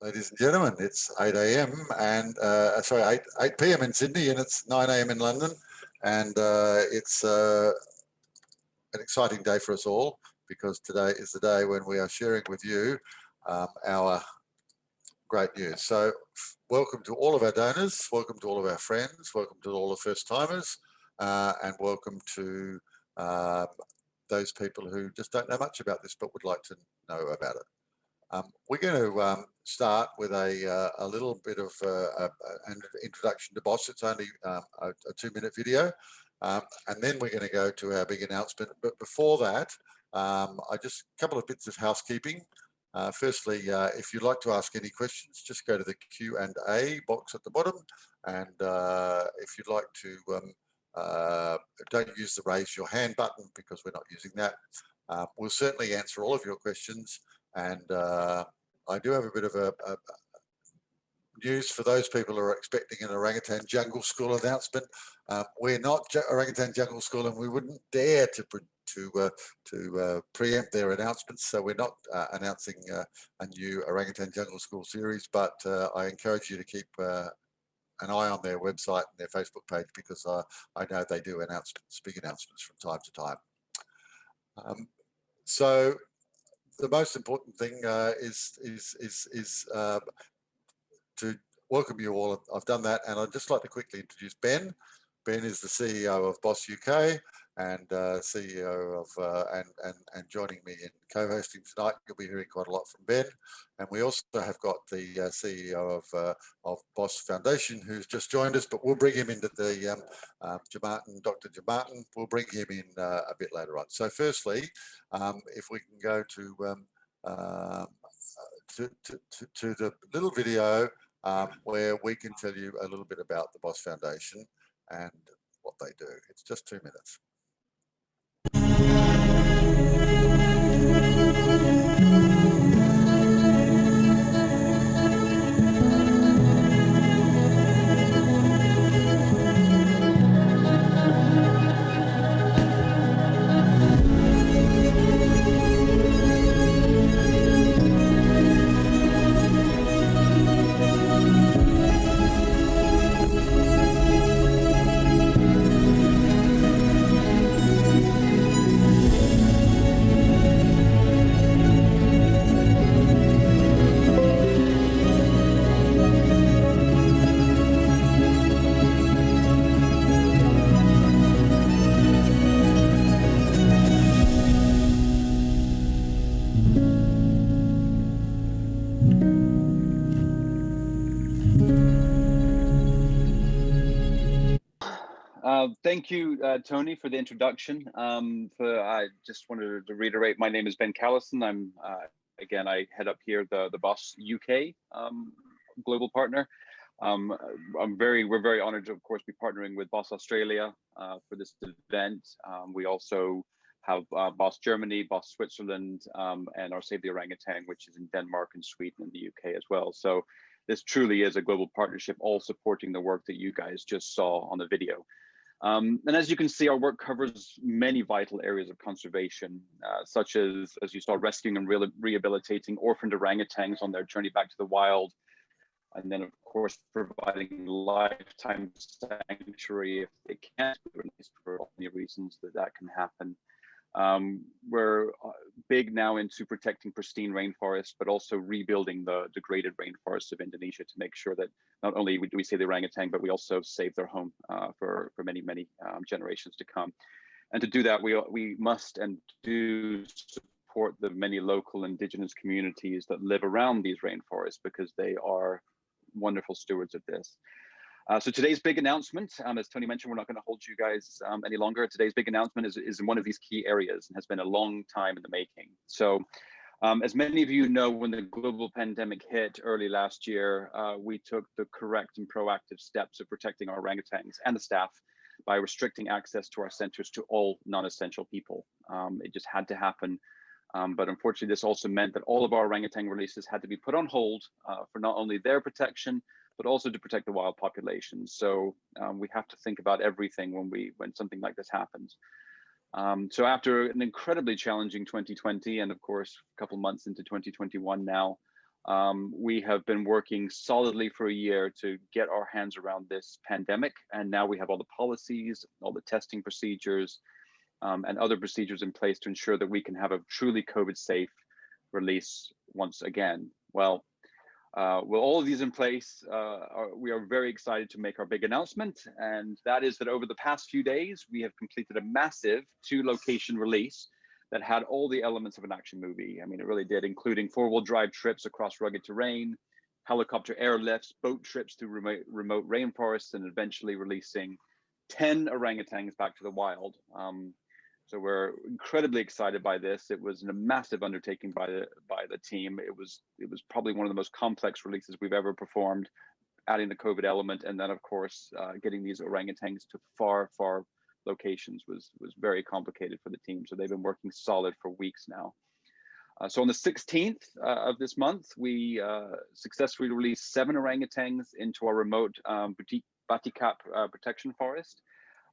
Ladies and gentlemen, it's 8 a.m. and sorry, 8 p.m. in Sydney, and it's 9 a.m. in London, and it's an exciting day for us all, because today is the day when we are sharing with you our great news. So welcome to all of our donors, welcome to all of our friends, welcome to all the first timers, and welcome to those people who just don't know much about this but would like to know about it. We're going to start with a little bit of an introduction to BOS. It's only a 2-minute video, and then we're going to go to our big announcement. But before that, a couple of bits of housekeeping. Firstly, if you'd like to ask any questions, just go to the Q&A box at the bottom, and if you'd like to, don't use the raise your hand button, because we're not using that. We'll certainly answer all of your questions. And I do have a bit of a news for those people who are expecting an orangutan jungle school announcement. We're not orangutan jungle school, and we wouldn't dare to preempt their announcements. So we're not announcing a new orangutan jungle school series, but I encourage you to keep an eye on their website and their Facebook page, because I know they do announcements, big announcements from time to time. So the most important thing is to welcome you all. I've done that, and I'd just like to quickly introduce Ben. Ben is the CEO of BOS UK and CEO of and joining me in co-hosting tonight. You'll be hearing quite a lot from Ben, and we also have got the CEO of BOS Foundation, who's just joined us, but we'll bring him into the Dr. Jamartin. We'll bring him in a bit later on. So firstly, if we can go to the little video where we can tell you a little bit about the BOS Foundation and what they do. It's just 2 minutes. Thank you, Tony, for the introduction. I just wanted to reiterate, my name is Ben Callison. Again, I head up here the BOS UK global partner. We're very honored to, of course, be partnering with BOS Australia for this event. We also have BOS Germany, BOS Switzerland, and our Save the Orangutan, which is in Denmark and Sweden and the UK as well. So this truly is a global partnership, all supporting the work that you guys just saw on the video. And as you can see, our work covers many vital areas of conservation, such as you saw, rescuing and rehabilitating orphaned orangutans on their journey back to the wild. And then, of course, providing lifetime sanctuary if they can't be released for any reasons that can happen. We're big now into protecting pristine rainforests, but also rebuilding the degraded rainforests of Indonesia to make sure that not only do we save the orangutan, but we also save their home for many generations to come. And to do that, we must and do support the many local indigenous communities that live around these rainforests, because they are wonderful stewards of this. So today's big announcement, as Tony mentioned, we're not going to hold you guys any longer. Today's big announcement is in one of these key areas and has been a long time in the making. So as many of you know, when the global pandemic hit early last year, we took the correct and proactive steps of protecting our orangutans and the staff by restricting access to our centers to all non-essential people. It just had to happen. But unfortunately, this also meant that all of our orangutan releases had to be put on hold for not only their protection, but also to protect the wild population. So we have to think about everything when something like this happens. So after an incredibly challenging 2020, and of course, a couple months into 2021 now, We have been working solidly for a year to get our hands around this pandemic, and now we have all the policies, all the testing procedures, and other procedures in place to ensure that we can have a truly COVID-safe release once again. Well, with all of these in place, we are very excited to make our big announcement, and that is that over the past few days, we have completed a massive 2-location release that had all the elements of an action movie. I mean, it really did, including 4-wheel drive trips across rugged terrain, helicopter airlifts, boat trips through remote rainforests, and eventually releasing 10 orangutans back to the wild. So we're incredibly excited by this. It was a massive undertaking by the team. It was probably one of the most complex releases we've ever performed, adding the COVID element, and then of course getting these orangutans to far locations was very complicated for the team. So they've been working solid for weeks now. So on the 16th of this month, we successfully released 7 orangutans into our remote Batikap protection forest.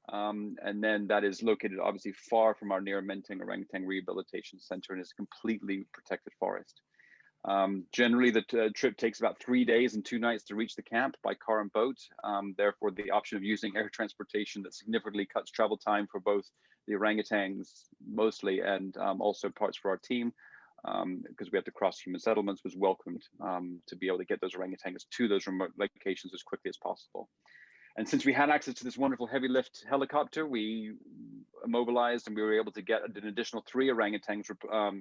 And then that is located obviously far from our near Menteng Orangutan Rehabilitation Center and is a completely protected forest. Generally, the trip takes about 3 days and 2 nights to reach the camp by car and boat. Therefore, the option of using air transportation that significantly cuts travel time for both the orangutans mostly and also parts for our team, because we have to cross human settlements, was welcomed to be able to get those orangutans to those remote locations as quickly as possible. And since we had access to this wonderful heavy lift helicopter, we mobilized and we were able to get an additional 3 orangutans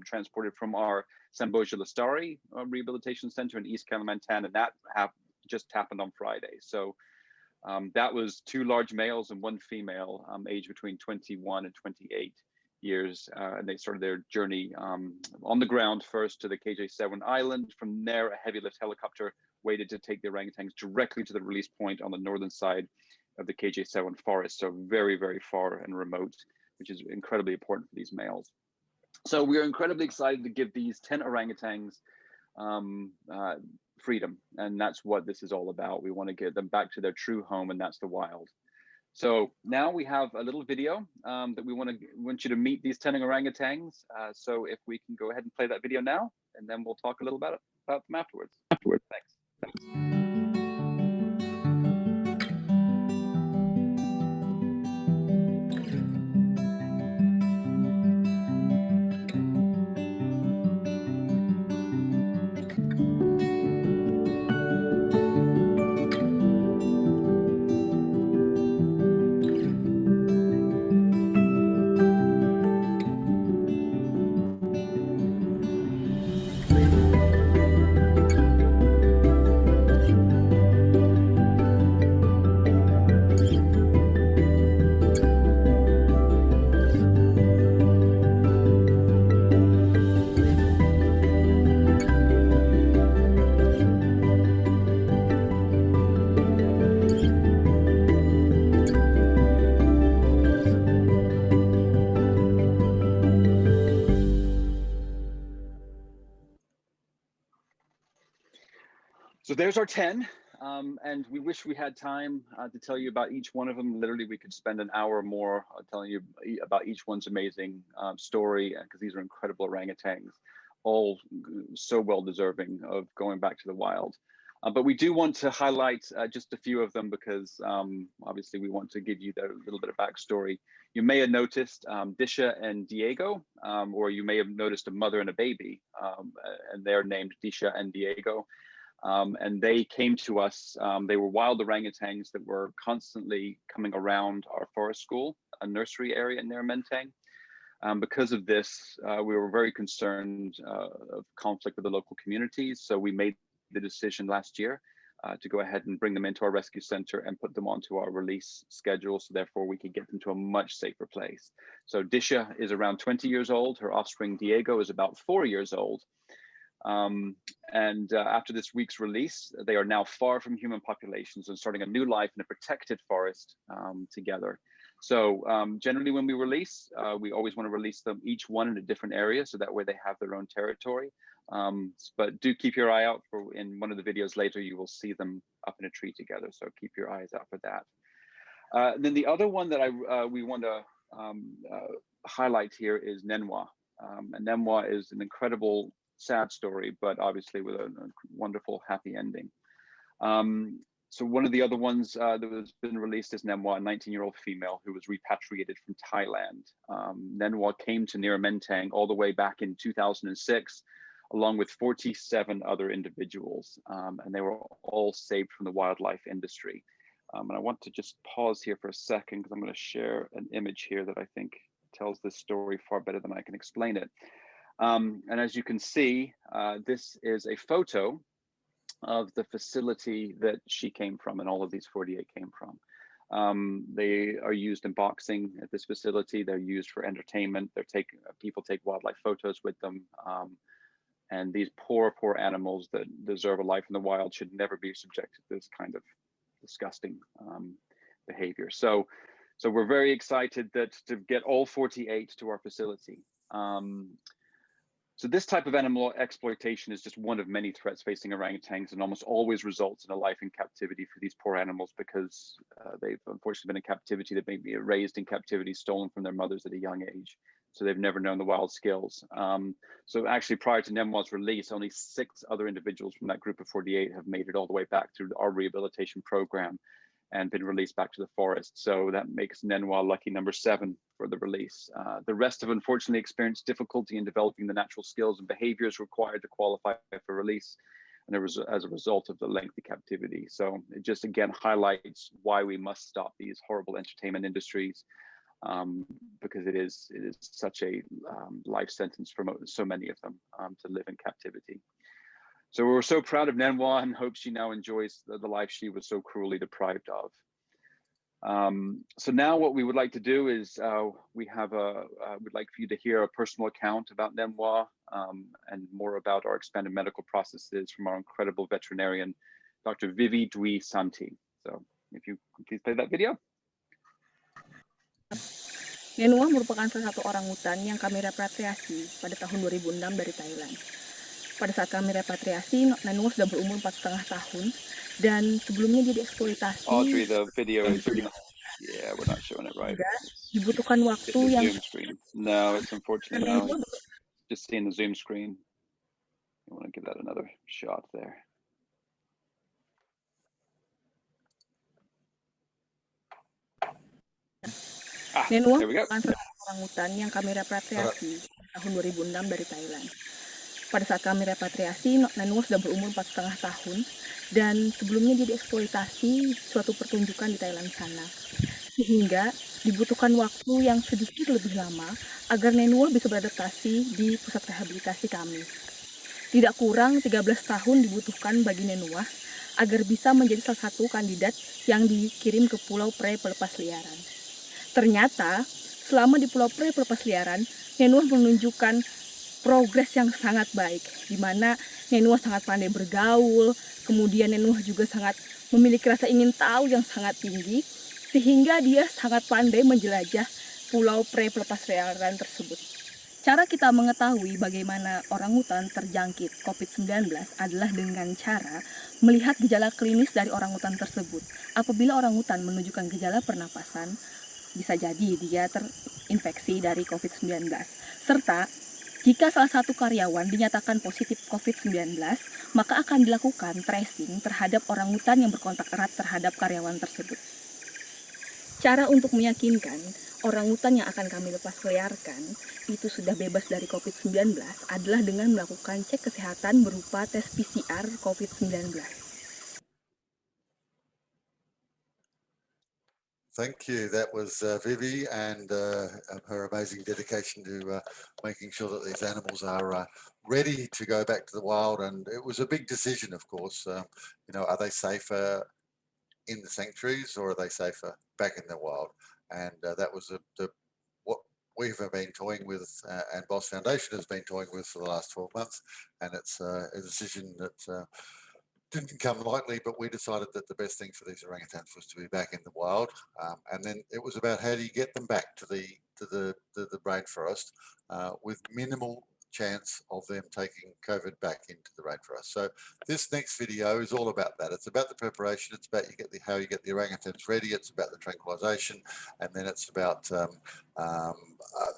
transported from our Samboja Lestari Rehabilitation Center in East Kalimantan, and that just happened on Friday. So that was 2 large males and 1 female, aged between 21 and 28 years, and they started their journey on the ground first to the KJ7 island. From there, a heavy lift helicopter waited to take the orangutans directly to the release point on the northern side of the KJ7 forest, so very far and remote, which is incredibly important for these males. So we are incredibly excited to give these 10 orangutans freedom, and that's what this is all about. We want to get them back to their true home, and that's the wild. So now we have a little video that we want you to meet these 10 orangutans. So if we can go ahead and play that video now, and then we'll talk a little about them afterwards. Thanks. So there's our 10, and we wish we had time to tell you about each one of them. Literally, we could spend an hour or more telling you about each one's amazing story, because these are incredible orangutans, all so well deserving of going back to the wild. But we do want to highlight just a few of them because obviously we want to give you a little bit of backstory. You may have noticed Disha and Diego, or you may have noticed a mother and a baby, and they're named Disha and Diego. And they came to us. They were wild orangutans that were constantly coming around our forest school, a nursery area near Menteng. Because of this, we were very concerned of conflict with the local communities. So we made the decision last year to go ahead and bring them into our rescue center and put them onto our release schedule. So therefore we could get them to a much safer place. So Disha is around 20 years old. Her offspring Diego is about 4 years old. After this week's release, they are now far from human populations and starting a new life in a protected forest together. So generally when we release, we always want to release them each one in a different area, so that way they have their own territory. But do keep your eye out for, in one of the videos later, you will see them up in a tree together. So keep your eyes out for that. Then the other one that we want to highlight here is Nenwa. And Nenwa is an incredible sad story, but obviously with a wonderful happy ending. So one of the other ones that has been released is Nenwa, a 19-year-old female who was repatriated from Thailand. Nenwa came to Menteng all the way back in 2006, along with 47 other individuals, and they were all saved from the wildlife industry. And I want to just pause here for a second because I'm going to share an image here that I think tells this story far better than I can explain it. And as you can see, this is a photo of the facility that she came from and all of these 48 came from. They are used in boxing at this facility. They're used for entertainment. People take wildlife photos with them. And these poor animals that deserve a life in the wild should never be subjected to this kind of disgusting behavior. So we're very excited to get all 48 to our facility. So this type of animal exploitation is just one of many threats facing orangutans, and almost always results in a life in captivity for these poor animals because they've unfortunately been in captivity. They may be raised in captivity, stolen from their mothers at a young age. So they've never known the wild skills. So actually prior to Nenwa's release, only 6 other individuals from that group of 48 have made it all the way back through our rehabilitation program and been released back to the forest. So that makes Nenwa lucky number 7 for the release. The rest have unfortunately experienced difficulty in developing the natural skills and behaviors required to qualify for release, and as a result of the lengthy captivity. So it just again highlights why we must stop these horrible entertainment industries, because it is such a life sentence for so many of them to live in captivity. So we're so proud of Nenwa and hope she now enjoys the life she was so cruelly deprived of. So now what we would like to do is we'd like for you to hear a personal account about Nenwa and more about our expanded medical processes from our incredible veterinarian, Dr. Vivi Dwi Santi. So if you could please play that video. Nenwa merupakan salah satu orangutan yang kami repatriasi pada tahun 2006 dari Thailand. Pada saat kami repatriasi, Nenwa sudah berumur 4,5 tahun dan sebelumnya dia dieksploitasi. Audrey, the video is not, yeah, we're not showing it right. Dibutuhkan waktu yang zoom screen. No, it's unfortunately no. Just seeing the zoom screen. I want to give that another shot there. Nenwa there we go. Orangutan yang kami repatriasi tahun 2006 dari Thailand. Pada saat kami repatriasi, Nenwa sudah berumur 4,5 tahun dan sebelumnya dia dieksploitasi suatu pertunjukan di Thailand sana. Sehingga dibutuhkan waktu yang sedikit lebih lama agar Nenwa bisa beradaptasi di pusat rehabilitasi kami. Tidak kurang 13 tahun dibutuhkan bagi Nenwa agar bisa menjadi salah satu kandidat yang dikirim ke Pulau Pre Pelepas Liaran. Ternyata selama di Pulau Pre Pelepas Liaran, Nenwa menunjukkan progres yang sangat baik, di mana Nenwa sangat pandai bergaul, kemudian Nenwa juga sangat memiliki rasa ingin tahu yang sangat tinggi, sehingga dia sangat pandai menjelajah Pulau Pre Pelepas Liaran tersebut. Cara kita mengetahui bagaimana orangutan terjangkit COVID-19 adalah dengan cara melihat gejala klinis dari orangutan tersebut. Apabila orangutan menunjukkan gejala pernapasan, bisa jadi dia terinfeksi dari COVID-19. Serta jika salah satu karyawan dinyatakan positif COVID-19, maka akan dilakukan tracing terhadap orangutan yang berkontak erat terhadap karyawan tersebut. Cara untuk meyakinkan orangutan yang akan kami lepas liarkan itu sudah bebas dari COVID-19 adalah dengan melakukan cek kesehatan berupa tes PCR COVID-19. Thank you. That was Vivi and her amazing dedication to making sure that these animals are ready to go back to the wild. And it was a big decision, of course. You know, are they safer in the sanctuaries or are they safer back in the wild? And that was what we've been toying with and BOS Foundation has been toying with for the last 12 months. And it's a decision that didn't come lightly, but we decided that the best thing for these orangutans was to be back in the wild, and then it was about how do you get them back to the rainforest with minimal chance of them taking COVID back into the rainforest. So this next video is all about that. It's about the preparation. It's about how you get the orangutans ready. It's about the tranquilization, and then it's about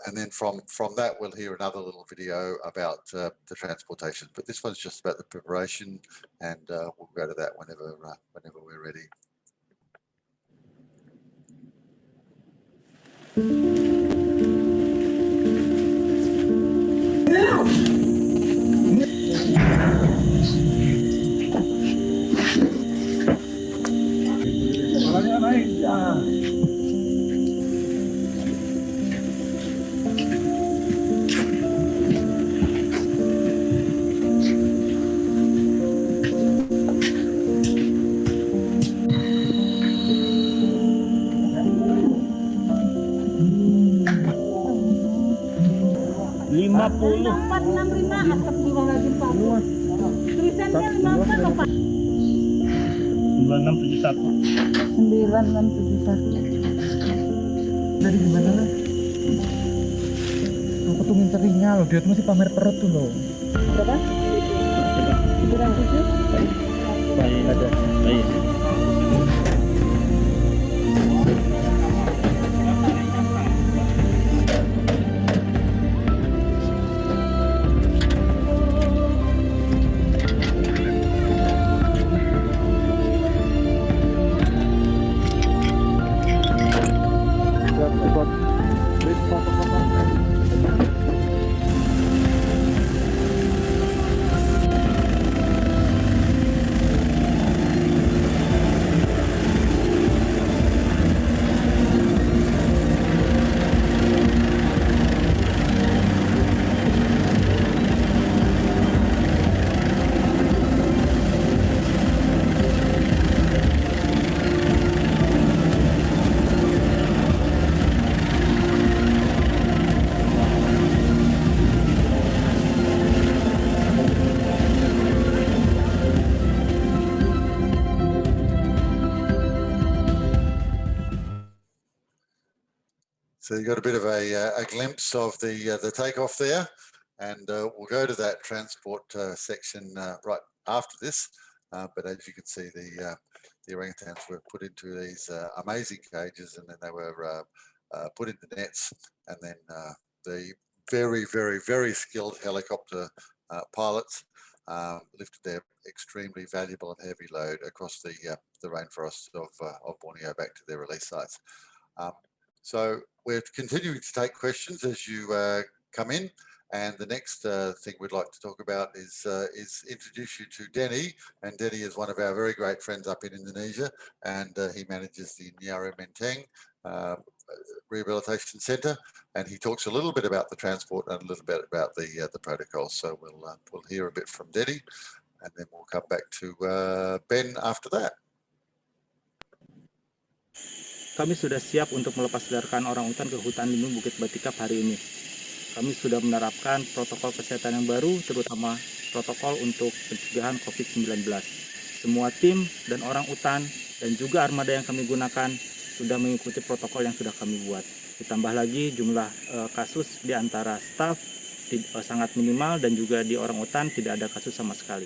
and then from that we'll hear another little video about the transportation. But this one's just about the preparation, and we'll go to that whenever we're ready. Dari gimana lah? Aku tuh minterinya loh, dia tuh masih pamer perut tuh loh. Berapa? 97? Baik ada. Baik. So you got a bit of a glimpse of the takeoff there, and we'll go to that transport section right after this. But as you can see, the orangutans were put into these amazing cages, and then they were put into nets, and then the very, very, very skilled helicopter pilots lifted their extremely valuable and heavy load across the rainforests of Borneo back to their release sites. So we're continuing to take questions as you come in, and the next thing we'd like to talk about is introduce you to Denny. And Denny is one of our very great friends up in Indonesia, and he manages the Nyara Menteng Rehabilitation Centre, and he talks a little bit about the transport and a little bit about the protocols. So we'll hear a bit from Denny, and then we'll come back to Ben after that. Kami sudah siap untuk melepasliarkan orang-utan ke hutan lindung Bukit Batikap hari ini. Kami sudah menerapkan protokol kesehatan yang baru, terutama protokol untuk pencegahan COVID-19. Semua tim dan orang-utan dan juga armada yang kami gunakan sudah mengikuti protokol yang sudah kami buat. Ditambah lagi jumlah kasus di antara staf sangat minimal, dan juga di orang-utan tidak ada kasus sama sekali.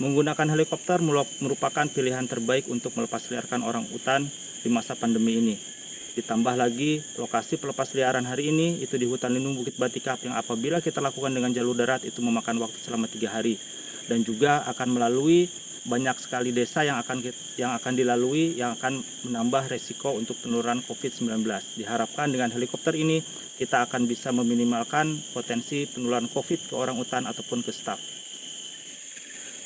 Menggunakan helikopter merupakan pilihan terbaik untuk melepasliarkan orang-utan di masa pandemi ini. Ditambah lagi lokasi pelepasliaran hari ini itu di hutan lindung Bukit Batikap, yang apabila kita lakukan dengan jalur darat itu memakan waktu selama 3 hari, dan juga akan melalui banyak sekali desa yang akan dilalui, yang akan menambah resiko untuk penularan COVID-19. Diharapkan dengan helikopter ini kita akan bisa meminimalkan potensi penularan COVID ke orang-utan ataupun ke staf.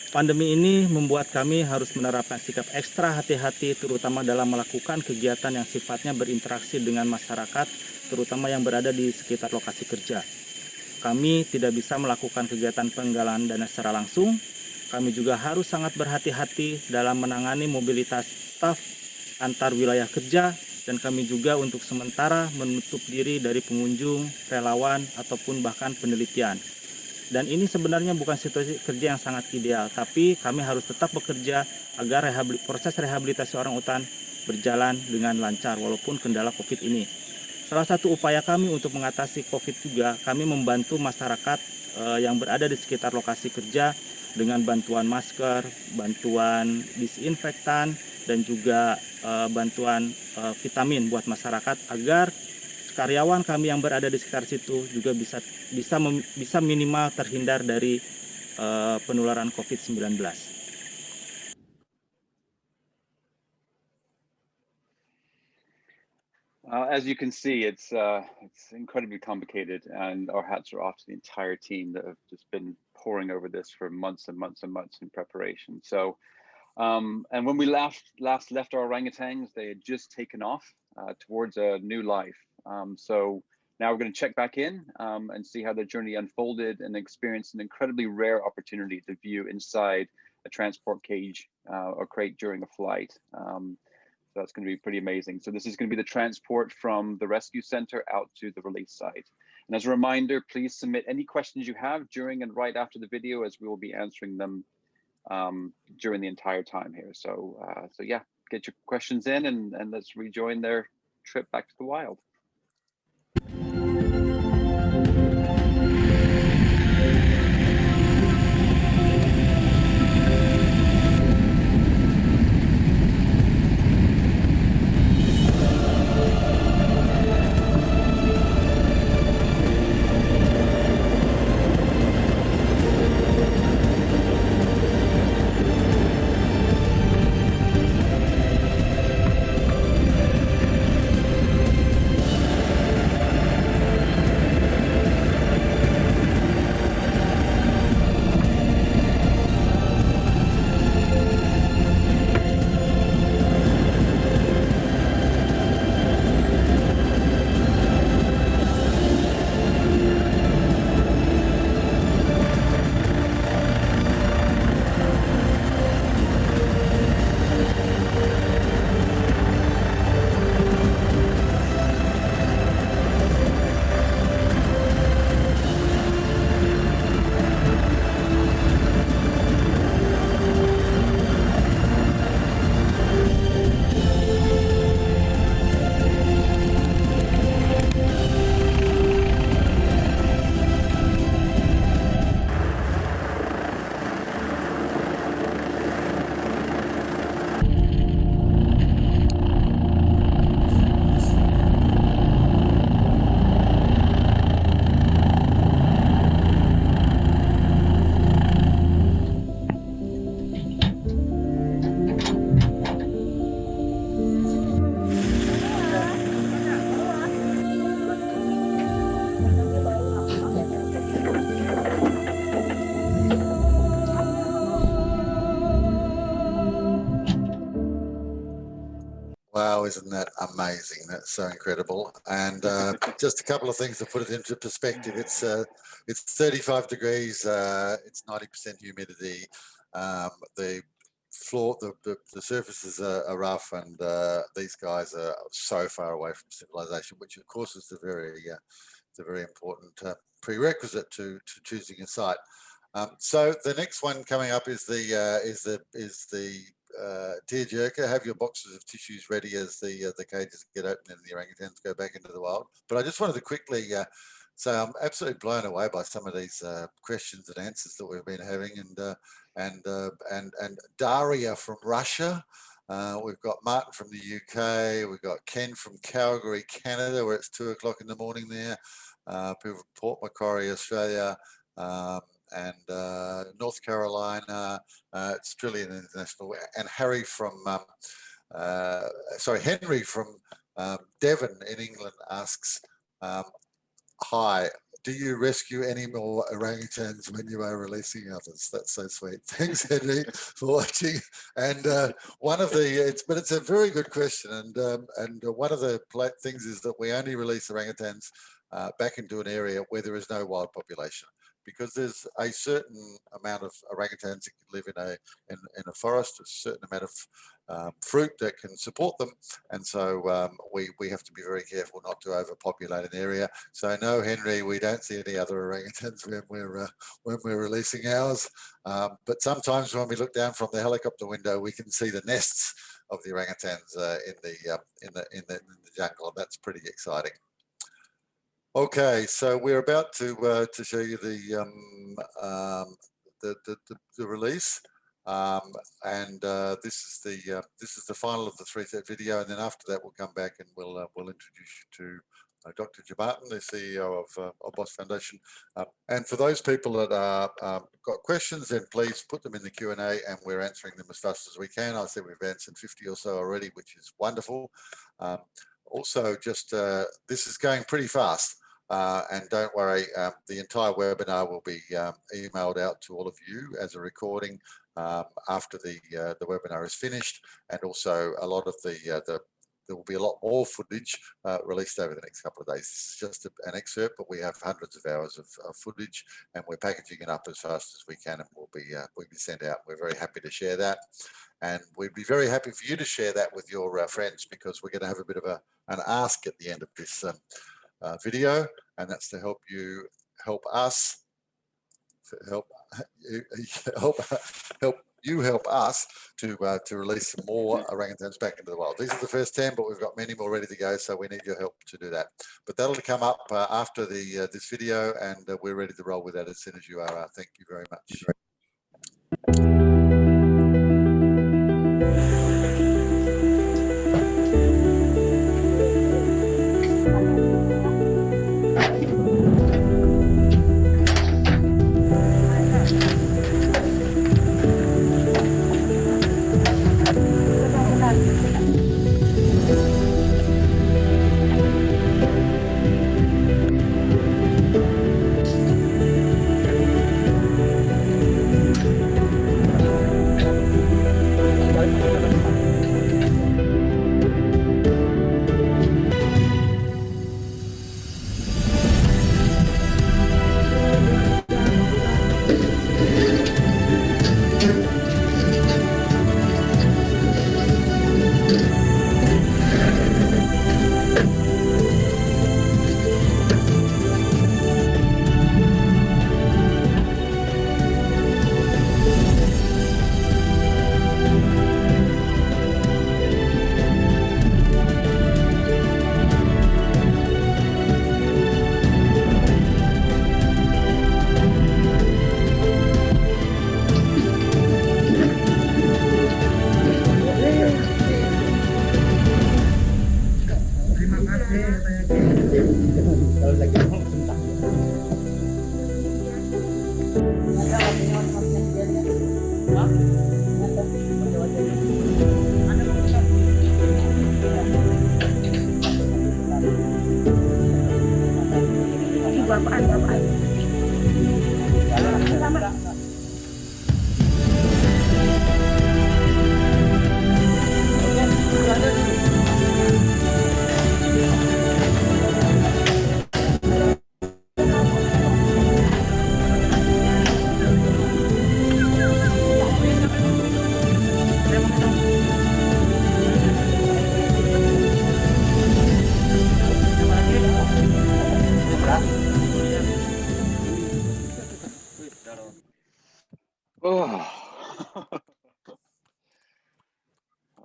Pandemi ini membuat kami harus menerapkan sikap ekstra hati-hati, terutama dalam melakukan kegiatan yang sifatnya berinteraksi dengan masyarakat, terutama yang berada di sekitar lokasi kerja. Kami tidak bisa melakukan kegiatan penggalangan dana secara langsung. Kami juga harus sangat berhati-hati dalam menangani mobilitas staf antar wilayah kerja, dan kami juga untuk sementara menutup diri dari pengunjung, relawan, ataupun bahkan penelitian. Dan ini sebenarnya bukan situasi kerja yang sangat ideal, tapi kami harus tetap bekerja agar proses rehabilitasi orang-utan berjalan dengan lancar walaupun kendala COVID ini. Salah satu upaya kami untuk mengatasi COVID juga, kami membantu masyarakat yang berada di sekitar lokasi kerja dengan bantuan masker, bantuan disinfektan, dan juga bantuan vitamin buat masyarakat agar karyawan kami yang berada di sekitar situ juga bisa minimal terhindar dari penularan COVID-19. As you can see, it's incredibly complicated, and our hats are off to the entire team that have just been poring over this for months and months and months in preparation. So, and when we last left our orangutans, they had just taken off towards a new life. So now we're going to check back in and see how their journey unfolded and experience an incredibly rare opportunity to view inside a transport cage or crate during a flight. So that's going to be pretty amazing. So this is going to be the transport from the rescue center out to the release site. And as a reminder, please submit any questions you have during and right after the video, as we will be answering them during the entire time here. So yeah, get your questions in and let's rejoin their trip back to the wild. Wow, isn't that amazing? That's so incredible. And just a couple of things to put it into perspective. It's 35 degrees. It's 90% humidity. The floor, the surfaces are rough, and these guys are so far away from civilization, which of course is the very important prerequisite to choosing a site. So the next one coming up is the tearjerker. Have your boxes of tissues ready as the cages get open and the orangutans go back into the wild. But I just wanted to quickly say I'm absolutely blown away by some of these questions and answers that we've been having, and Daria from Russia. We've got Martin from the UK. We've got Ken from Calgary, Canada, where it's 2 o'clock in the morning there. People from Port Macquarie, Australia. And North Carolina, it's truly an international. And Henry from Devon in England asks, hi, do you rescue any more orangutans when you are releasing others? That's so sweet. Thanks, Henry, for watching. And it's a very good question. And one of the things is that we only release orangutans back into an area where there is no wild population, because there's a certain amount of orangutans that can live in a forest, a certain amount of fruit that can support them, and so we have to be very careful not to overpopulate an area. So no, Henry, we don't see any other orangutans when we're releasing ours. But sometimes when we look down from the helicopter window, we can see the nests of the orangutans in the jungle, and that's pretty exciting. Okay, so we're about to show you the release, and this is the final of the 3-set video, and then after that we'll come back and we'll introduce you to Dr. Jamartin, the CEO of BOS Foundation. And for those people that got questions, then please put them in the Q&A, and we're answering them as fast as we can. I said we've answered 50 or so already, which is wonderful. Also, just this is going pretty fast. And don't worry, the entire webinar will be emailed out to all of you as a recording after the webinar is finished, and also a lot of there will be a lot more footage released over the next couple of days. This is just an excerpt, but we have hundreds of hours of footage, and we're packaging it up as fast as we can, and we'll be sent out. We're very happy to share that, and we'd be very happy for you to share that with your friends, because we're going to have a bit of an ask at the end of this video, and that's to help us to release some more orangutans back into the wild. These are the first 10, but we've got many more ready to go, so we need your help to do that. But that'll come up after this video, and we're ready to roll with that as soon as you are. Thank you very much.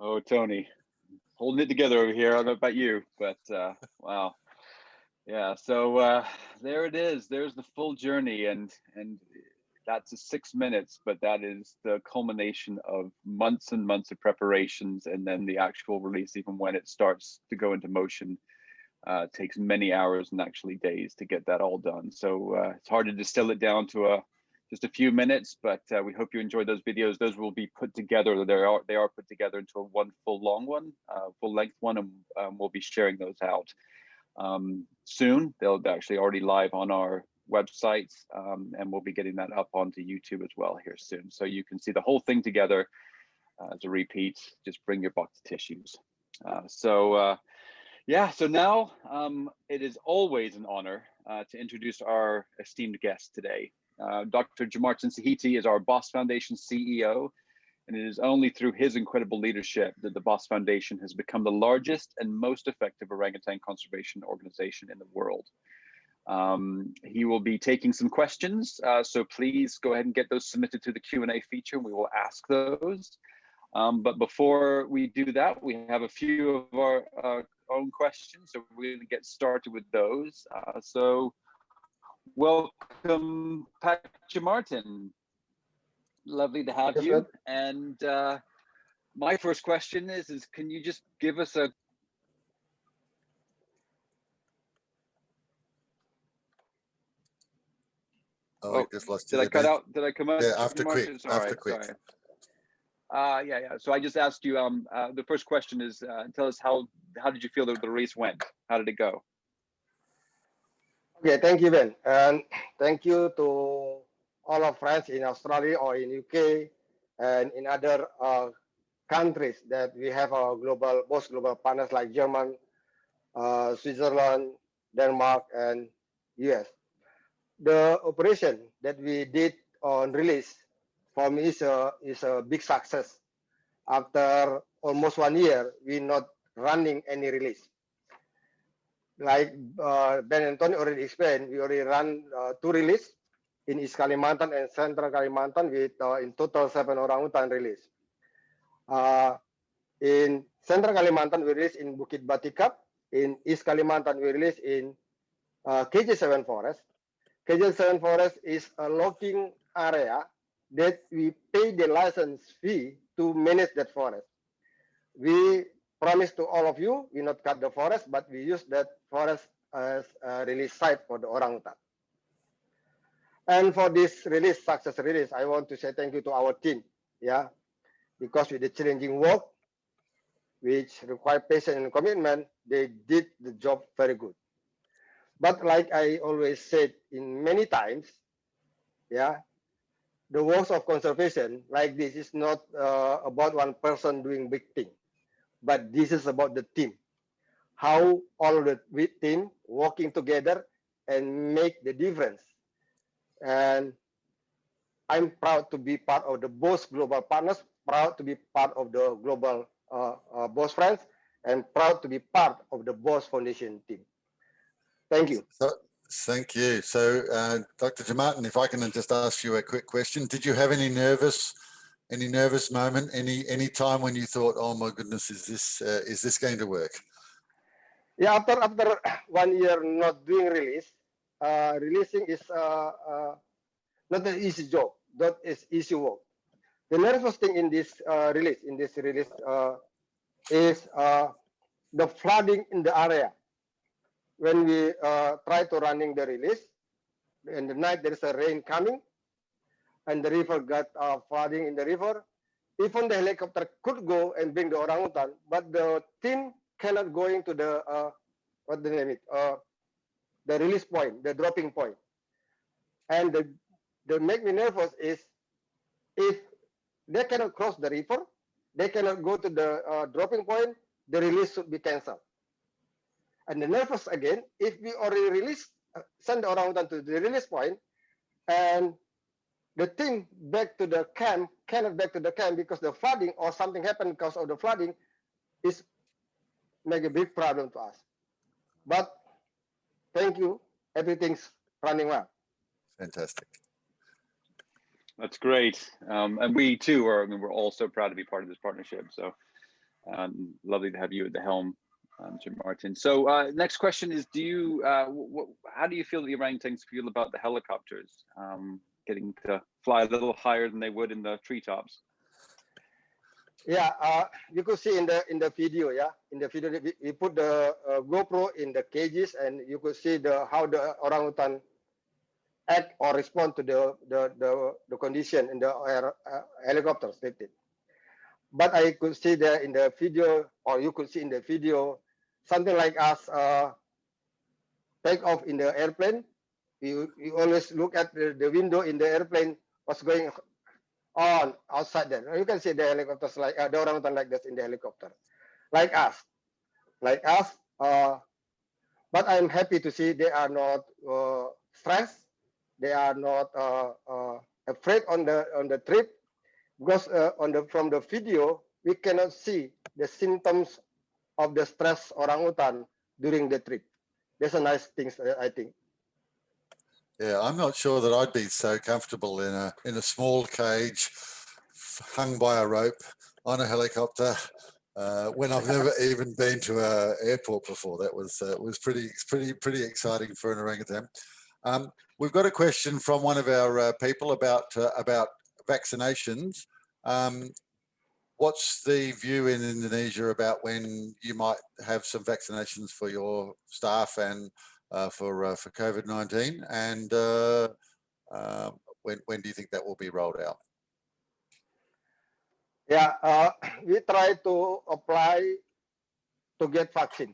Oh, Tony, holding it together over here. I don't know about you, but wow. Yeah, so there it is. There's the full journey, and that's 6 minutes, but that is the culmination of months and months of preparations, and then the actual release, even when it starts to go into motion, takes many hours and actually days to get that all done. So it's hard to distill it down to just a few minutes, but we hope you enjoyed those videos. Those will be put together. They are put together into a full length one, and we'll be sharing those out soon. They'll actually already live on our website, and we'll be getting that up onto YouTube as well here soon. So you can see the whole thing together. As a repeat, just bring your box of tissues. Yeah, so now it is always an honor to introduce our esteemed guest today. Dr. Jamartin Sahiti is our BOS Foundation CEO, and it is only through his incredible leadership that the BOS Foundation has become the largest and most effective orangutan conservation organization in the world. He will be taking some questions, so please go ahead and get those submitted to the Q&A feature, and we will ask those. But before we do that, we have a few of own questions, so we're going to get started with those. So welcome, Patrick Martin. Lovely to have Yes, you. sir. And my first question is can you just give us a We just lost you did I there, cut Ben. out? Did I come out? Yeah, after quick, Martin? Sorry, after quick. sorry. Yeah. So I just asked you. The first question is, tell us how did you feel that the race went? How did it go? Okay, thank you, Ben, and thank you to all our friends in Australia or in UK and in other countries that we have our both global partners like German, Switzerland, Denmark, and US. The operation that we did on release for me is a big success. After almost 1 year, we're not running any release. Like Ben and Tony already explained, we already run 2 release in East Kalimantan and Central Kalimantan with in total 7 orangutan release. In Central Kalimantan, we release in Bukit Batikap. In East Kalimantan, we release in KJ7 Forest. KJ7 Forest is a logging area that we pay the license fee to manage that forest. We promise to all of you, we not cut the forest, but we use that forest as a release site for the orangutan. And for this success release, I want to say thank you to our team, yeah, because with the challenging work, which require patience and commitment, they did the job very good. But like I always said in many times, yeah, the works of conservation like this is not about one person doing big thing, but this is about the team. How all the team working together and make the difference. And I'm proud to be part of the BOS global partners, proud to be part of the global BOS friends, and proud to be part of the BOS Foundation team. Thank you. Thank you. So, Dr. Jamartin, if I can just ask you a quick question, did you have any nervous moment, any time when you thought, oh my goodness, is this going to work? Yeah, after 1 year not doing release, releasing is not an easy job. That is easy work. The nervous thing in this release is the flooding in the area. When we try to running the release, in the night there is a rain coming, and the river got flooding in the river. Even the helicopter could go and bring the orangutan, but the team cannot go into the what the name it the release point, the dropping point. And the make me nervous is if they cannot cross the river, they cannot go to the dropping point, the release should be cancelled. And the nervous again, if we already release, send the orangutan to the release point, and the team back to the camp cannot back to the camp because the flooding or something happened because of the flooding is make a big problem to us. But thank you, everything's running well. Fantastic. That's great. And we too are, we're all so proud to be part of this partnership. So lovely to have you at the helm, Jim Martin. So next question is, how do you feel the orangutans feel about the helicopters getting to fly a little higher than they would in the treetops? Yeah, you could see in the video, yeah, in the video we put the GoPro in the cages, and you could see how the orangutan act or respond to the condition in the helicopters. But I could see there in the video, or you could see in the video, something like us take off in the airplane. You always look at the window in the airplane, what's going on outside there. You can see the helicopters like the orangutan like this in the helicopter, like us. But I'm happy to see they are not stressed. They are not afraid on the trip, because from the video we cannot see the symptoms of the stress orangutan during the trip. That's a nice thing, I think. Yeah, I'm not sure that I'd be so comfortable in a small cage hung by a rope on a helicopter when I've never even been to an airport before. That was pretty exciting for an orangutan. We've got a question from one of our people about vaccinations. What's the view in Indonesia about when you might have some vaccinations for your staff and for COVID-19, and when do you think that will be rolled out? Yeah, we try to apply to get vaccine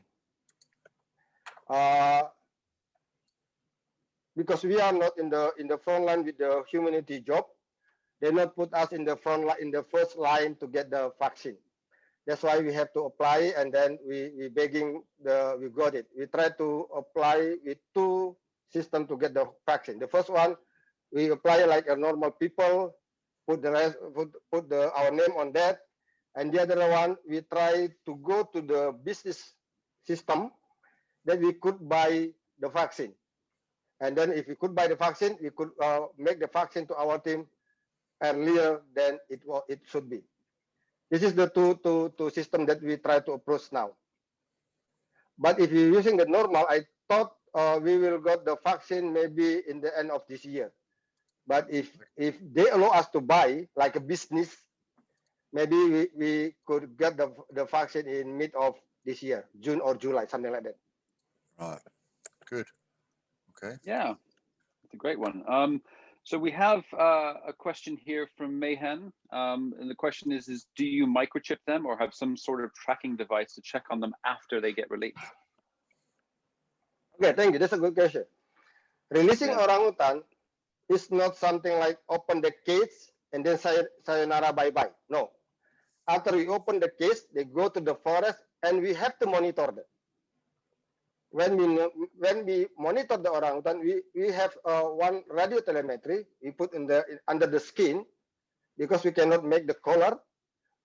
because we are not in the front line with the humanity job. They not put us in the front line, in the first line to get the vaccine. That's why we have to apply, and then we begging we got it. We try to apply with two systems to get the vaccine. The first one, we apply like a normal people, put our name on that, and the other one we try to go to the business system that we could buy the vaccine, and then if we could buy the vaccine, we could make the vaccine to our team earlier than it should be. This is the two system that we try to approach now. But if you're using the normal, I thought we will get the vaccine maybe in the end of this year. But if they allow us to buy like a business, maybe we could get the vaccine in mid of this year, June or July, something like that. Right. Good. Okay. Yeah, it's a great one. So we have a question here from Mayhen, and the question is do you microchip them or have some sort of tracking device to check on them after they get released? Okay, thank you. That's a good question. Releasing orangutan is not something like open the cage and then sayonara, bye-bye. No. After we open the cage, they go to the forest and we have to monitor them. When we monitor the orangutan, we have one radio telemetry we put under the skin because we cannot make the collar.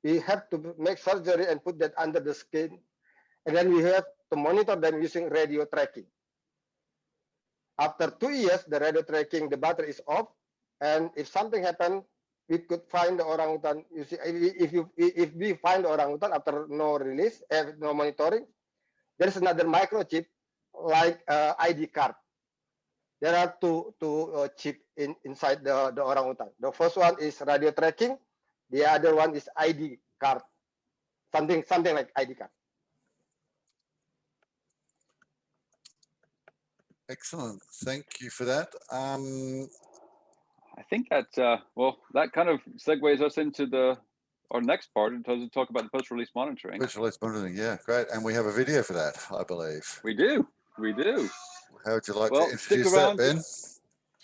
We have to make surgery and put that under the skin, and then we have to monitor them using radio tracking. After 2 years, the radio tracking, the battery is off, and if something happened, we could find the orangutan. You see, if we find the orangutan after no release, no monitoring, there is another microchip like ID card. There are two chip inside the orangutan. The first one is radio tracking. The other one is ID card. Something like ID card. Excellent. Thank you for that. I think that well, that kind of segues us into our next part in terms of talk about the post-release monitoring. Post-release monitoring, yeah, great. And we have a video for that, I believe. We do. How would you like to introduce that, Ben?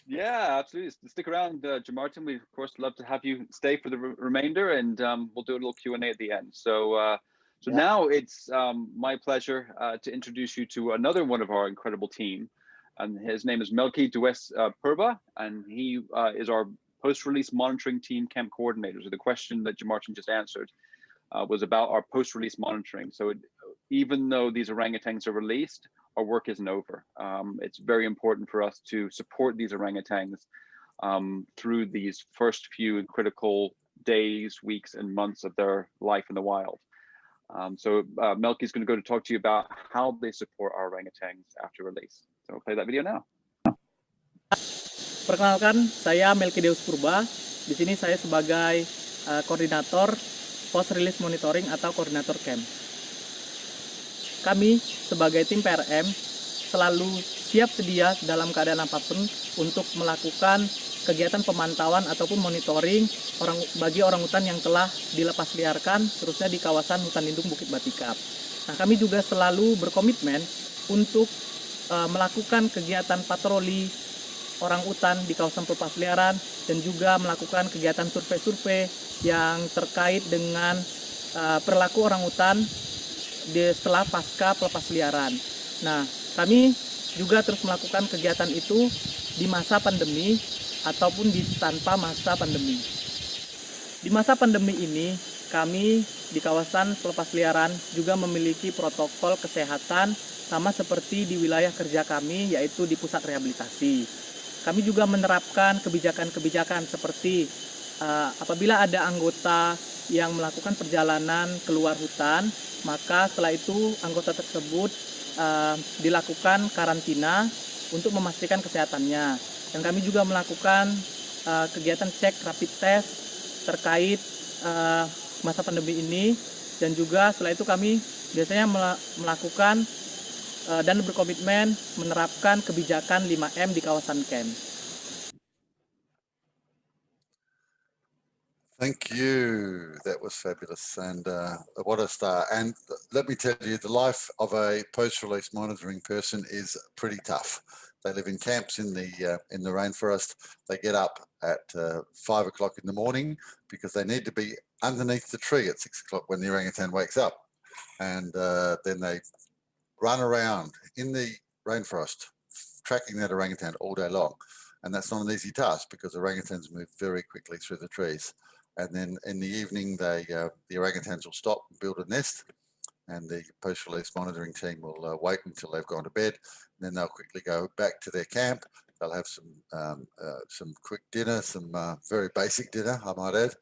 Yeah, absolutely. Stick around, Jamartin. We, of course, love to have you stay for the remainder, and we'll do a little Q&A at the end. So now it's my pleasure to introduce you to another one of our incredible team. And his name is Melky Dues Purba, and he is our post-release monitoring team camp coordinator. So the question that Jamartin just answered was about our post-release monitoring. So even though these orangutans are released, our work isn't over. It's very important for us to support these orangutans through these first few critical days, weeks, and months of their life in the wild. So Melky is going to go to talk to you about how they support our orangutans after release. So we'll play that video now. Perkenalkan, saya Melky Deus Purba. Di sini saya sebagai koordinator post release monitoring atau koordinator camp. Kami sebagai tim PRM selalu siap sedia dalam keadaan apapun untuk melakukan kegiatan pemantauan ataupun monitoring bagi orangutan yang telah dilepas liarkan terusnya di kawasan hutan lindung Bukit Batikap. Nah, kami juga selalu berkomitmen untuk melakukan kegiatan patroli orangutan di kawasan pelepas liaran dan juga melakukan kegiatan survei-survei yang terkait dengan perilaku orangutan setelah pasca pelepas liaran. Nah, kami juga terus melakukan kegiatan itu di masa pandemi ataupun tanpa masa pandemi. Di masa pandemi ini, kami di kawasan pelepas liaran juga memiliki protokol kesehatan sama seperti di wilayah kerja kami, yaitu di pusat rehabilitasi. Kami juga menerapkan kebijakan-kebijakan seperti apabila ada anggota yang melakukan perjalanan keluar hutan, maka setelah itu anggota tersebut dilakukan karantina untuk memastikan kesehatannya. Dan kami juga melakukan kegiatan cek rapid test terkait masa pandemi ini, dan juga setelah itu kami biasanya melakukan dan berkomitmen menerapkan kebijakan 5M di kawasan camp. Thank you. That was fabulous, and what a start. And let me tell you, the life of a post-release monitoring person is pretty tough. They live in camps in the rainforest. They get up at 5 o'clock in the morning because they need to be underneath the tree at 6 o'clock when the orangutan wakes up, and then they run around in the rainforest tracking that orangutan all day long. And that's not an easy task because orangutans move very quickly through the trees. And then in the evening, the orangutans will stop and build a nest, and the post-release monitoring team will wait until they've gone to bed. And then they'll quickly go back to their camp. They'll have some quick dinner, some very basic dinner, I might add.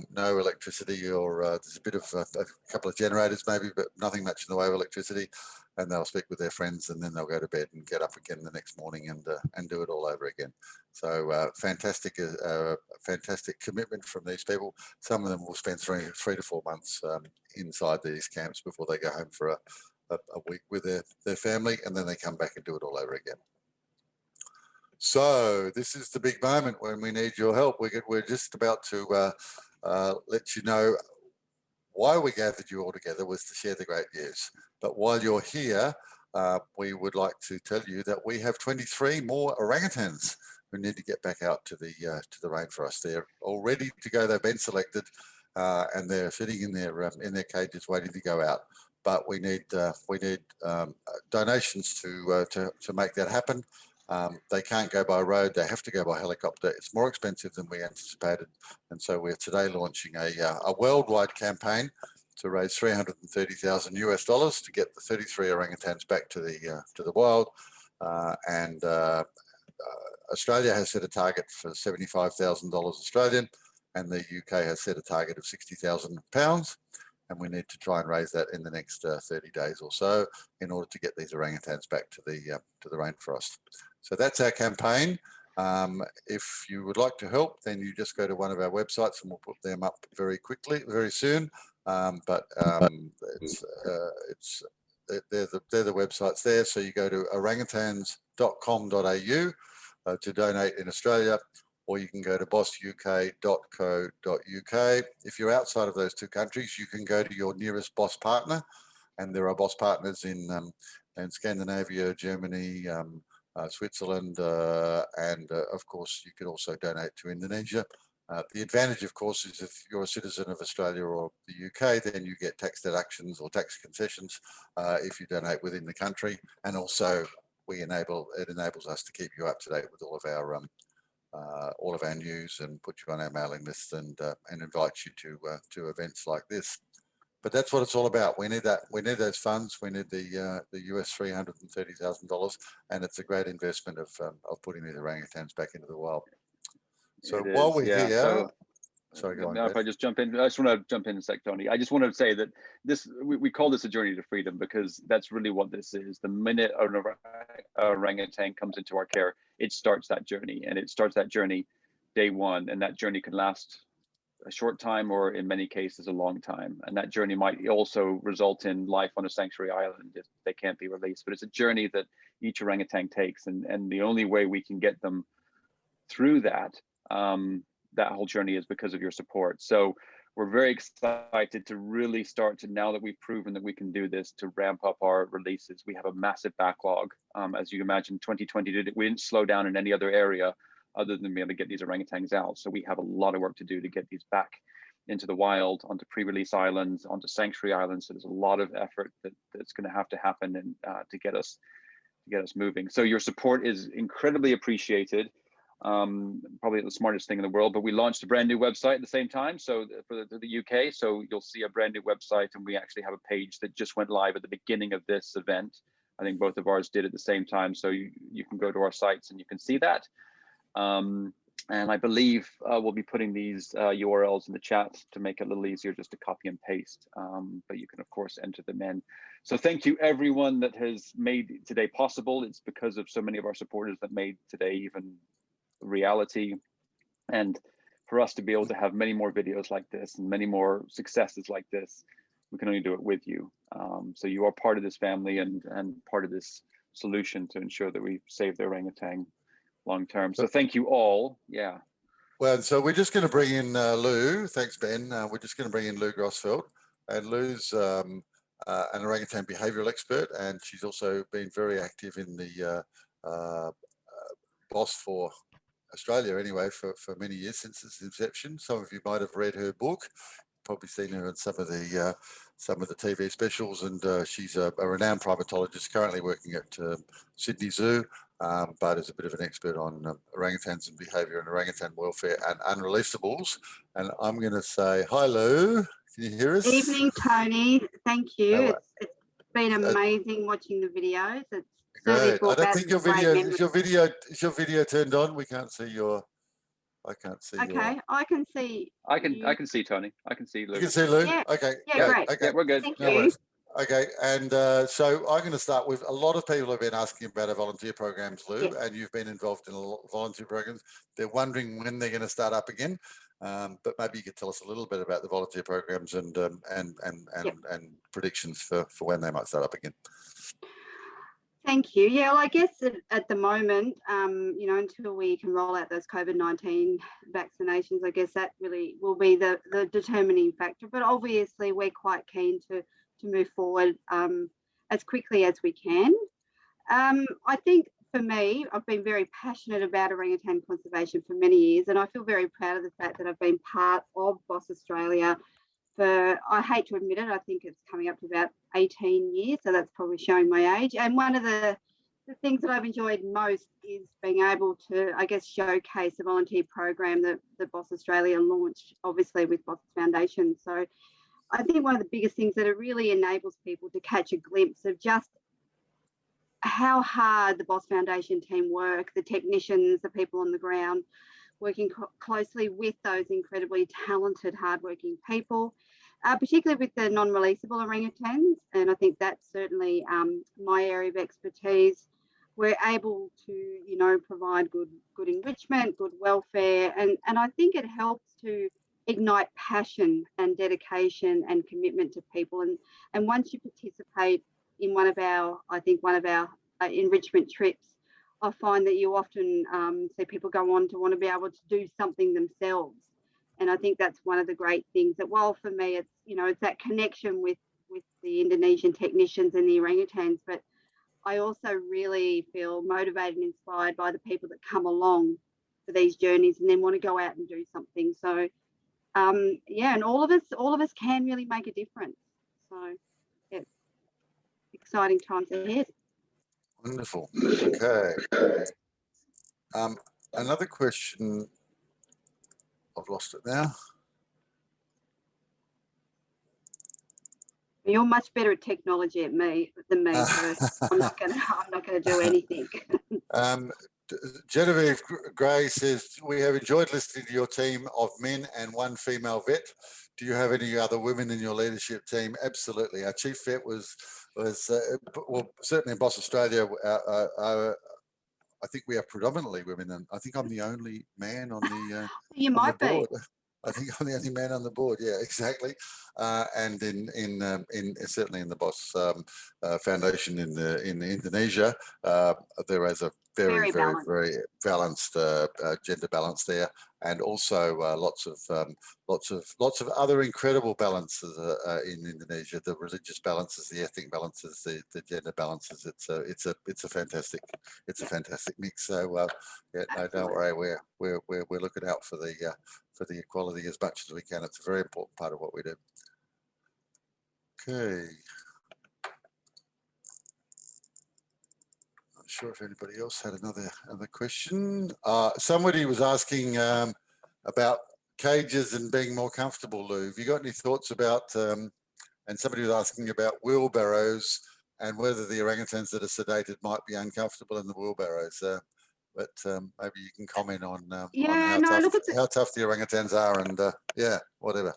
No electricity, or there's a bit of a couple of generators maybe, but nothing much in the way of electricity. And they'll speak with their friends, and then they'll go to bed and get up again the next morning and do it all over again. So fantastic commitment from these people. Some of them will spend three to 4 months inside these camps before they go home for a week with their family, and then they come back and do it all over again. So this is the big moment when we need your help. We're just about to let you know why we gathered you all together was to share the great news. But while you're here, we would like to tell you that we have 23 more orangutans who need to get back out to the rainforest. They're all ready to go. They've been selected, and they're sitting in their cages waiting to go out. But we need donations to make that happen. They can't go by road, they have to go by helicopter. It's more expensive than we anticipated. And so we're today launching a worldwide campaign to raise $330,000 US to get the 33 orangutans back to the wild. Australia has set a target for $75,000 Australian, and the UK has set a target of £60,000. And we need to try and raise that in the next 30 days or so in order to get these orangutans back to the rainforest. So that's our campaign. If you would like to help, then you just go to one of our websites and we'll put them up very soon. They're the websites there. So you go to orangutans.com.au to donate in Australia, or you can go to bosuk.co.uk. If you're outside of those two countries, you can go to your nearest BOS partner, and there are BOS partners in Scandinavia, Germany, Switzerland, and of course, you could also donate to Indonesia. The advantage, of course, is if you're a citizen of Australia or the UK, then you get tax deductions or tax concessions if you donate within the country, and also it enables us to keep you up to date with all of our news and put you on our mailing list and invite you to events like this. But that's what it's all about. We need that. We need those funds. We need the US $330,000, and it's a great investment of putting these orangutans back into the wild. So while we're here, sorry, go on. If I just jump in, I just want to jump in a sec, Tony. I just want to say that we call this a journey to freedom because that's really what this is. The minute an orangutan comes into our care, it starts that journey, and it starts that journey day one, and that journey can last a short time or in many cases a long time. And that journey might also result in life on a sanctuary island if they can't be released. But it's a journey that each orangutan takes, and the only way we can get them through that whole journey is because of your support. So we're very excited to really start to, now that we've proven that we can do this, to ramp up our releases. We have a massive backlog. As you imagine, 2020 we didn't slow down in any other area other than being able to get these orangutans out. So we have a lot of work to do to get these back into the wild, onto pre-release islands, onto sanctuary islands. So there's a lot of effort that's going to have to happen and to get us moving. So your support is incredibly appreciated. Probably the smartest thing in the world, but we launched a brand new website at the same time. So for the UK, so you'll see a brand new website, and we actually have a page that just went live at the beginning of this event. I think both of ours did at the same time. So you can go to our sites and you can see that. And I believe we'll be putting these URLs in the chat to make it a little easier just to copy and paste. But you can, of course, enter them in. So thank you, everyone that has made today possible. It's because of so many of our supporters that made today even reality. And for us to be able to have many more videos like this and many more successes like this, we can only do it with you. So you are part of this family and part of this solution to ensure that we save the orangutan long term. So thank you all. Yeah. Well, so we're just going to bring in Lou. Thanks, Ben. We're just going to bring in Lou Grossfeld. And Lou's an orangutan behavioural expert, and she's also been very active in the BOS for Australia anyway for many years since its inception. Some of you might have read her book, probably seen her in some of the TV specials, and she's a renowned primatologist currently working at Sydney Zoo, but is a bit of an expert on orangutans and behaviour and orangutan welfare and unreleasables. And I'm going to say hi, Lou. Can you hear us? Evening, Tony. Thank you. It's been amazing watching the videos. It's great. I don't think your video is your video turned on. We can't see your. I can't see. Okay, I can see. I can see Tony. I can see Lou. You can see Lou. Yeah. Okay. Yeah, great. Okay. Yeah, we're good. Thank No you. worries. Okay, and so I'm going to start with a lot of people have been asking about our volunteer programs, Lou, Yes. and you've been involved in a lot of volunteer programs. They're wondering when they're going to start up again, but maybe you could tell us a little bit about the volunteer programs and predictions for when they might start up again. Thank you. Yeah, well, I guess at the moment, you know, until we can roll out those COVID-19 vaccinations, I guess that really will be the determining factor. But obviously, we're quite keen to move forward as quickly as we can. I think for me, I've been very passionate about orangutan conservation for many years, and I feel very proud of the fact that I've been part of BOS Australia for, I hate to admit it, I think it's coming up to about 18 years, so that's probably showing my age. And one of the things that I've enjoyed most is being able to, I guess, showcase the volunteer program that BOS Australia launched, obviously with BOS Foundation. So I think one of the biggest things that it really enables people to catch a glimpse of just how hard the BOS Foundation team work, the technicians, the people on the ground, working closely with those incredibly talented, hardworking people, particularly with the non-releasable orangutans. And I think that's certainly my area of expertise. We're able to, you know, provide good enrichment, good welfare, and I think it helps to ignite passion and dedication and commitment to people. And once you participate in one of our enrichment trips, I find that you often see people go on to want to be able to do something themselves. And I think that's one of the great things that, while for me, it's, you know, it's that connection with the Indonesian technicians and the orangutans, but I also really feel motivated and inspired by the people that come along for these journeys and then want to go out and do something. So yeah, and all of us can really make a difference. So yeah, exciting times ahead. Wonderful. Okay. Another question. I've lost it now. You're much better at technology than me, so I'm not gonna do anything. Genevieve Gray says, we have enjoyed listening to your team of men and one female vet. Do you have any other women in your leadership team? Absolutely. Our chief vet was well, certainly in BOS Australia, I think we are predominantly women, and I think I'm the only man on the, you on might the board. be. I think I'm the only man on the board. Yeah, exactly. And in certainly in the BOS Foundation in Indonesia, there is a very balanced gender balance there, and also lots of other incredible balances in Indonesia. The religious balances, the ethnic balances, the gender balances. It's a fantastic mix. So yeah, no, don't worry. We're looking out for the equality as much as we can. It's a very important part of what we do. Okay. Not sure if anybody else had another question. Somebody was asking about cages and being more comfortable, Lou. Have you got any thoughts about, and somebody was asking about wheelbarrows and whether the orangutans that are sedated might be uncomfortable in the wheelbarrows. but maybe you can comment on Yeah, no, look at how tough the orangutans are, and yeah, whatever.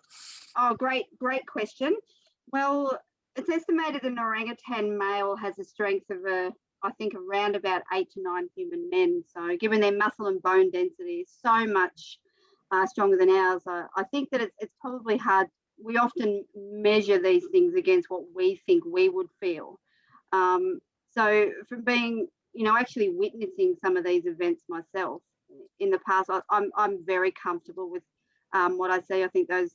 Oh, great question. Well, it's estimated an orangutan male has a strength of I think around about 8 to 9 human men. So given their muscle and bone density is so much stronger than ours, I think that it's probably hard. We often measure these things against what we think we would feel. So from being, actually witnessing some of these events myself in the past, I'm very comfortable with what I see. I think those,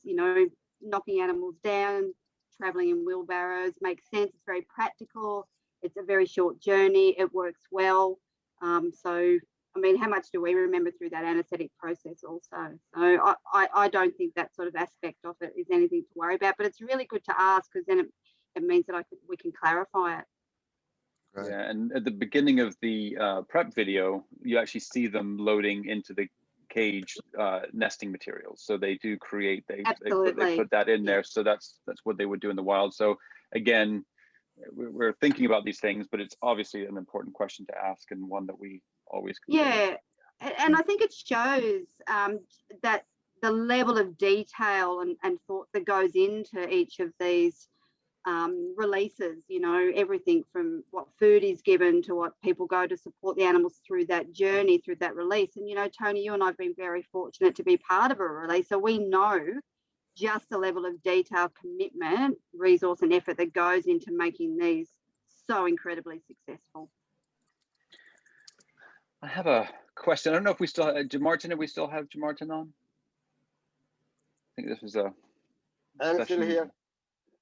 knocking animals down, traveling in wheelbarrows makes sense. It's very practical. It's a very short journey. It works well. So, I mean, how much do we remember through that anaesthetic process also? So I don't think that sort of aspect of it is anything to worry about, but it's really good to ask, because then it means that we can clarify it. Right. Yeah, and at the beginning of the prep video, you actually see them loading into the cage nesting materials. So they do create, they put that in there. So that's what they would do in the wild. So again, we're thinking about these things, but it's obviously an important question to ask, and one that we always consider. Yeah, and I think it shows that the level of detail and thought that goes into each of these releases, everything from what food is given to what people go to support the animals through that journey, through that release. And, Tony, you and I have been very fortunate to be part of a release. So we know just the level of detail, commitment, resource and effort that goes into making these so incredibly successful. I have a question. I don't know if we still have Jamartin. Do we still have Jamartin on? I think this was a I'm still here.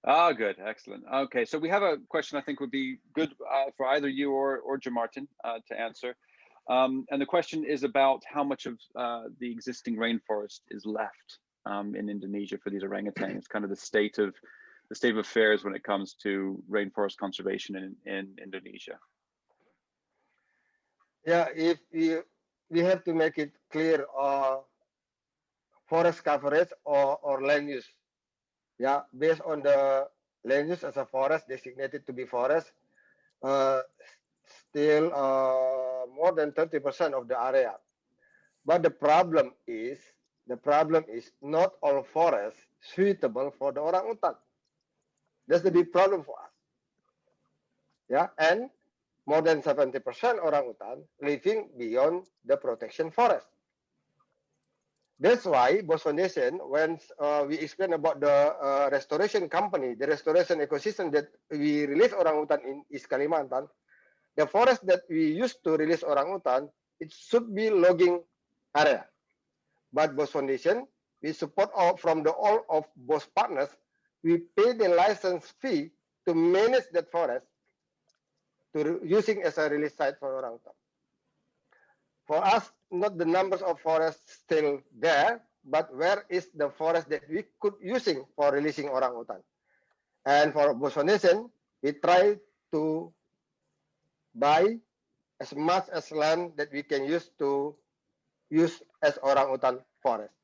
Oh, good. Excellent. Okay, so we have a question I think would be good for either you or Jamartin to answer. And the question is about how much of the existing rainforest is left in Indonesia for these orangutans, kind of the state of affairs when it comes to rainforest conservation in Indonesia. Yeah, if we have to make it clear, forest coverage or land use. Yeah, based on the land use as a forest designated to be forest, still more than 30% of the area. But the problem is not all forests suitable for the orangutan. That's the big problem for us. Yeah, and more than 70% orangutan living beyond the protection forest. That's why BOS Foundation, when we explain about the restoration company, the restoration ecosystem that we release orangutan in East Kalimantan, the forest that we used to release orangutan, it should be logging area. But BOS Foundation, we support from all of BOS partners, we pay the license fee to manage that forest, to using as a release site for orangutan. For us, not the numbers of forests still there, but where is the forest that we could using for releasing orangutan? And for BOS Foundation, we try to buy as much as land that we can use to use as orangutan forest.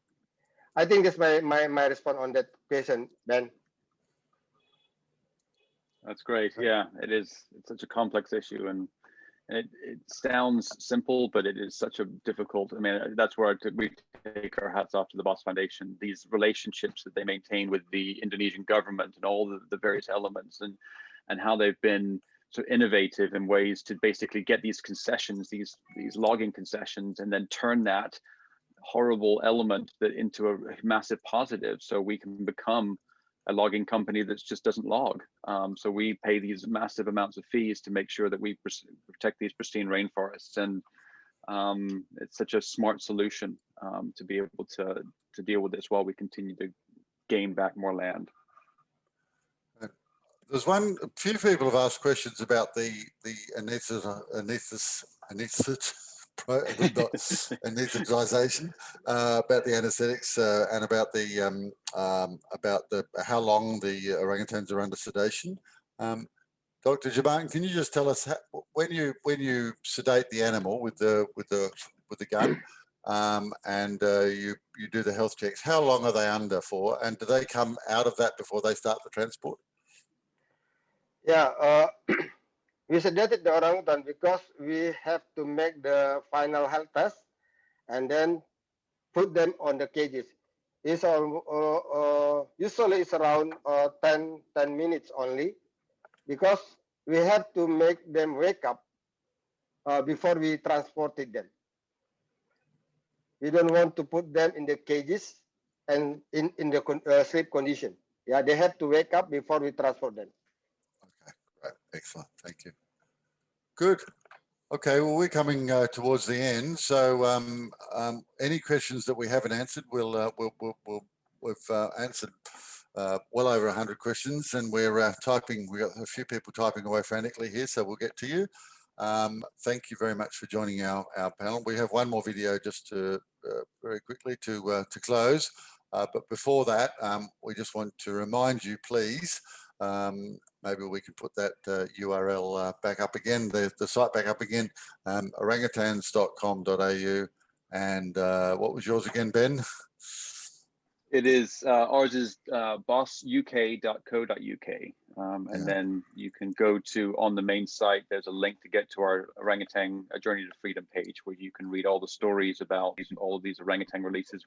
I think that's my response on that question, Ben. That's great. Yeah, it is. It's such a complex issue, and it sounds simple, but it is such a difficult. I mean, that's where we take our hats off to the BOS Foundation. These relationships that they maintain with the Indonesian government and all the various elements, and how they've been so innovative in ways to basically get these concessions, these logging concessions, and then turn that horrible element into a massive positive, so we can become a logging company that just doesn't log. So we pay these massive amounts of fees to make sure that we protect these pristine rainforests, and it's such a smart solution to be able to deal with this while we continue to gain back more land. There's a few people have asked questions about the anesthetization, about the anesthetics, and about how long the orangutans are under sedation. Dr. Jaban, can you just tell us when you sedate the animal with the gun, and you do the health checks, how long are they under for, and do they come out of that before they start the transport? Yeah, We sedated the orangutan because we have to make the final health test and then put them on the cages. It's usually it's around 10 minutes only, because we have to make them wake up before we transported them. We don't want to put them in the cages and in the sleep condition. Yeah, they have to wake up before we transport them. Okay, great, excellent, thank you. Good. Okay, well, we're coming towards the end, so any questions that we haven't answered, we've answered well over 100 questions, and we're typing. We've got a few people typing away frantically here, so we'll get to you. Thank you very much for joining our panel. We have one more video just to very quickly to close, but before that, we just want to remind you, please. Maybe we can put that URL back up again, the site back up again, orangutans.com.au. And what was yours again, Ben? It is, ours is bosuk.co.uk. And then you can go to, on the main site, there's a link to get to our orangutan A Journey to Freedom page, where you can read all the stories about all of these orangutan releases,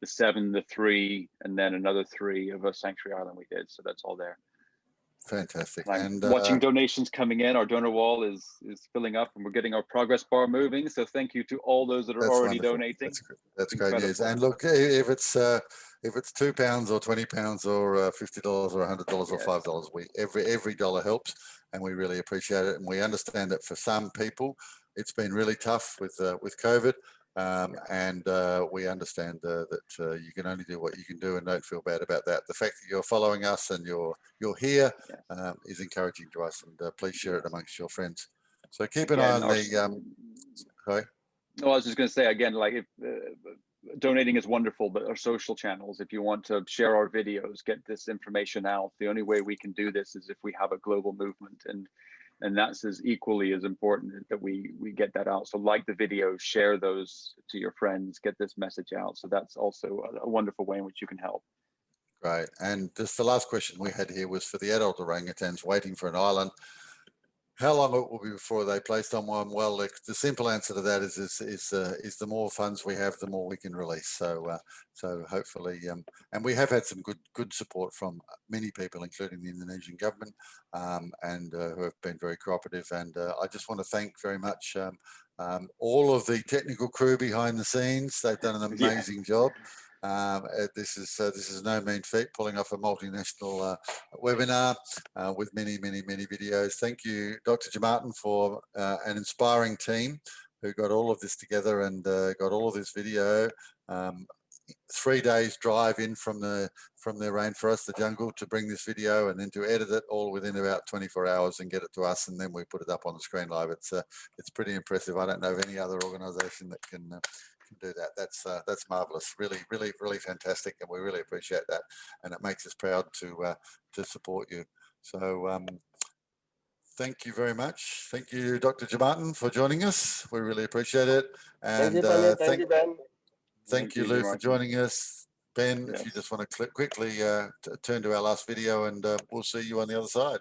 the 7, the 3, and then another 3 of a sanctuary island we did. So that's all there. Fantastic. And watching donations coming in, our donor wall is filling up, and we're getting our progress bar moving. So thank you to all those that are already donating. That's great news. And look, if it's £2 or £20 or $50 or $100 or $5, every dollar helps, and we really appreciate it. And we understand that for some people, it's been really tough with COVID. And we understand that you can only do what you can do, and don't feel bad about that. The fact that you're following us and you're here is encouraging to us, and please share it amongst your friends. So keep an eye on the sorry. No, I was just going to say again, like, if donating is wonderful, but our social channels, if you want to share our videos, get this information out, the only way we can do this is if we have a global movement, and that's as equally as important that we get that out. So like the video, share those to your friends, get this message out. So that's also a wonderful way in which you can help. Right. And just the last question we had here was for the adult orangutans waiting for an island. How long it will be before they placed on one? Well, the simple answer to that is the more funds we have, the more we can release. So so hopefully, and we have had some good support from many people, including the Indonesian government, and who have been very cooperative. And I just want to thank very much all of the technical crew behind the scenes. They've done an amazing job. This is no mean feat, pulling off a multinational webinar with many videos. Thank you, Dr. Jamartin, for an inspiring team who got all of this together and got all of this video. 3 days drive in from the rainforest, the jungle, to bring this video, and then to edit it all within about 24 hours and get it to us, and then we put it up on the screen live. It's pretty impressive. I don't know of any other organisation that can do that. That's marvelous. Really fantastic, and we really appreciate that, and it makes us proud to support you. So thank you very much. Thank you, Dr. Jamartin, for joining us. We really appreciate it. And thank you, Ben. Thank you, Lou, for joining us. Ben, if you just want to quickly turn to our last video, and we'll see you on the other side.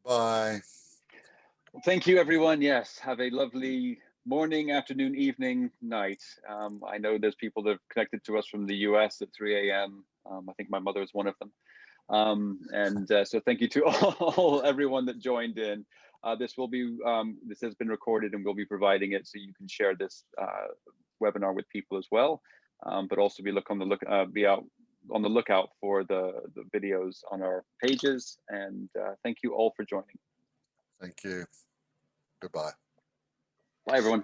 Bye. Thank you, everyone. Yes, have a lovely morning, afternoon, evening, night. I know there's people that have connected to us from the US at 3 a.m. I think my mother is one of them. So thank you to everyone that joined in. This will be, this has been recorded and we'll be providing it so you can share this webinar with people as well. But also be on the lookout for the videos on our pages. And thank you all for joining. Thank you. Goodbye. Bye, everyone.